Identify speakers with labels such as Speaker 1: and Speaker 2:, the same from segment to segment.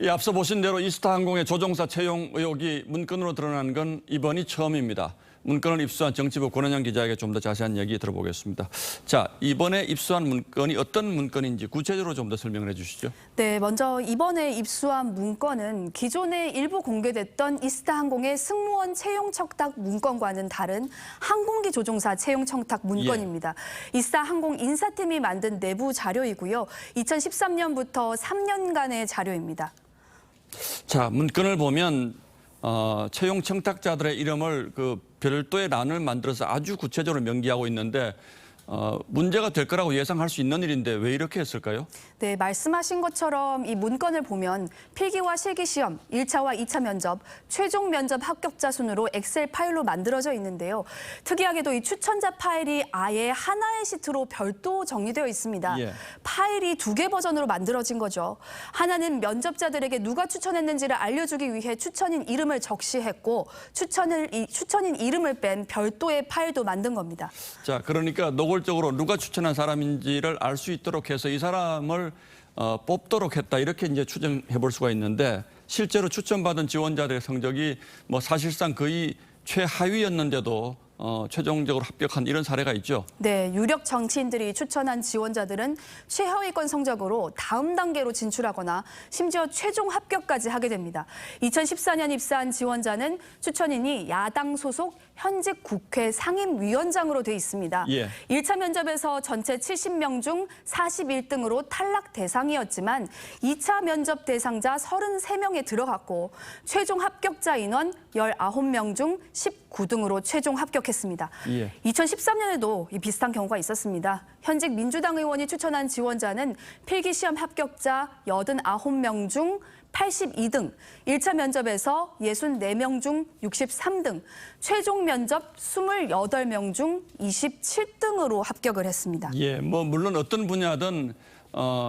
Speaker 1: 앞서 보신 대로 이스타항공의 조종사 채용 의혹이 문건으로 드러난 건 이번이 처음입니다. 문건을 입수한 정치부 권은영 기자에게 좀 더 자세한 얘기 들어보겠습니다. 자, 이번에 입수한 문건이 어떤 문건인지 구체적으로 좀 더 설명을 해 주시죠.
Speaker 2: 네, 먼저 이번에 입수한 문건은 기존에 일부 공개됐던 이스타항공의 승무원 채용 청탁 문건과는 다른 항공기 조종사 채용 청탁 문건입니다. 이스타항공 인사팀이 만든 내부 자료이고요. 2013년부터 3년간의 자료입니다.
Speaker 1: 자, 문건을 보면 채용 청탁자들의 이름을 별도의 란을 만들어서 아주 구체적으로 명기하고 있는데 문제가 될 거라고 예상할 수 있는 일인데 왜 이렇게 했을까요?
Speaker 2: 네, 말씀하신 것처럼 이 문건을 보면 필기와 실기시험, 1차와 2차 면접, 최종 면접 합격자 순으로 엑셀 파일로 만들어져 있는데요. 특이하게도 이 추천자 파일이 아예 하나의 시트로 별도 정리되어 있습니다. 파일이 2개 버전으로 만들어진 거죠. 하나는 면접자들에게 누가 추천했는지를 알려주기 위해 추천인 이름을 적시했고 추천인 이름을 뺀 별도의 파일도 만든 겁니다.
Speaker 1: 자, 그러니까 노골적으로 누가 추천한 사람인지를 알 수 있도록 해서 이 사람을 뽑도록 했다 이렇게 이제 추정해 볼 수가 있는데 실제로 추천받은 지원자들의 성적이 사실상 거의 최하위였는데도 최종적으로 합격한 이런 사례가 있죠.
Speaker 2: 네, 유력 정치인들이 추천한 지원자들은 최하위권 성적으로 다음 단계로 진출하거나 심지어 최종 합격까지 하게 됩니다. 2014년 입사한 지원자는 추천인이 야당 소속 현직 국회 상임위원장으로 돼 있습니다. 1차 면접에서 전체 70명 중 41등으로 탈락 대상이었지만 2차 면접 대상자 33명에 들어갔고 최종 합격자 인원 19명 중 19등으로 최종 합격했습니다. 2013년에도 비슷한 경우가 있었습니다. 현직 민주당 의원이 추천한 지원자는 필기시험 합격자 89명 중 82등, 1차 면접에서 64명 중 63등, 최종 면접 28명 중 27등으로 합격을 했습니다.
Speaker 1: 물론 어떤 분야든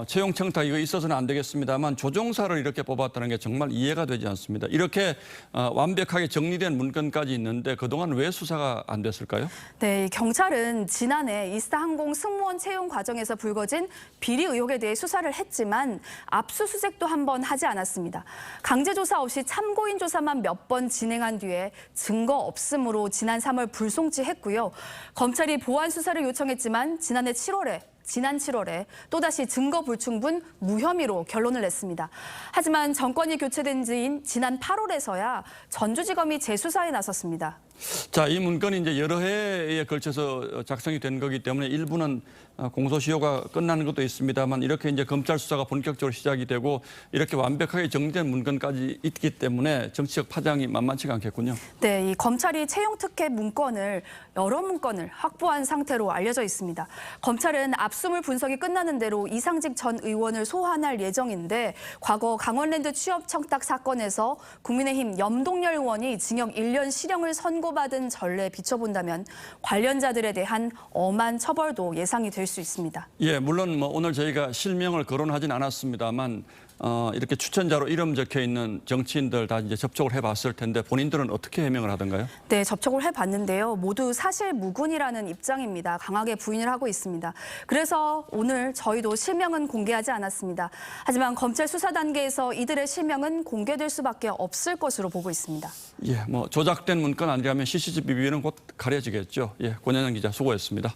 Speaker 1: 채용 청탁 이거 있어서는 안 되겠습니다만 조종사를 이렇게 뽑았다는 게 정말 이해가 되지 않습니다. 이렇게 완벽하게 정리된 문건까지 있는데 그동안 왜 수사가 안 됐을까요?
Speaker 2: 네, 경찰은 지난해 이스타항공 승무원 채용 과정에서 불거진 비리 의혹에 대해 수사를 했지만 압수수색도 한 번 하지 않았습니다. 강제조사 없이 참고인 조사만 몇 번 진행한 뒤에 증거 없음으로 지난 3월 불송치했고요. 검찰이 보완 수사를 요청했지만 지난 7월에 또다시 증거 불충분 무혐의로 결론을 냈습니다. 하지만 정권이 교체된 지인 지난 8월에서야 전주지검이 재수사에 나섰습니다.
Speaker 1: 자, 이 문건이 이제 여러 해에 걸쳐서 작성이 된 거기 때문에 일부는 공소시효가 끝나는 것도 있습니다만 이렇게 이제 검찰 수사가 본격적으로 시작이 되고 이렇게 완벽하게 정리된 문건까지 있기 때문에 정치적 파장이 만만치가 않겠군요.
Speaker 2: 네, 이 검찰이 채용 특혜 문건을 여러 문건을 확보한 상태로 알려져 있습니다. 검찰은 압수물 분석이 끝나는 대로 이상직 전 의원을 소환할 예정인데 과거 강원랜드 취업 청탁 사건에서 국민의힘 염동열 의원이 징역 1년 실형을 선고받은 전례에 비춰본다면 관련자들에 대한 엄한 처벌도 예상이 될 수 있습니다.
Speaker 1: 물론 오늘 저희가 실명을 거론하진 않았습니다만 이렇게 추천자로 이름 적혀 있는 정치인들 다 이제 접촉을 해봤을 텐데 본인들은 어떻게 해명을 하던가요?
Speaker 2: 네, 접촉을 해봤는데요. 모두 사실 무근이라는 입장입니다. 강하게 부인을 하고 있습니다. 그래서 오늘 저희도 실명은 공개하지 않았습니다. 하지만 검찰 수사 단계에서 이들의 실명은 공개될 수밖에 없을 것으로 보고 있습니다.
Speaker 1: 조작된 문건 아니라면 CCTV 비비는 곧 가려지겠죠. 권현영 기자 수고했습니다.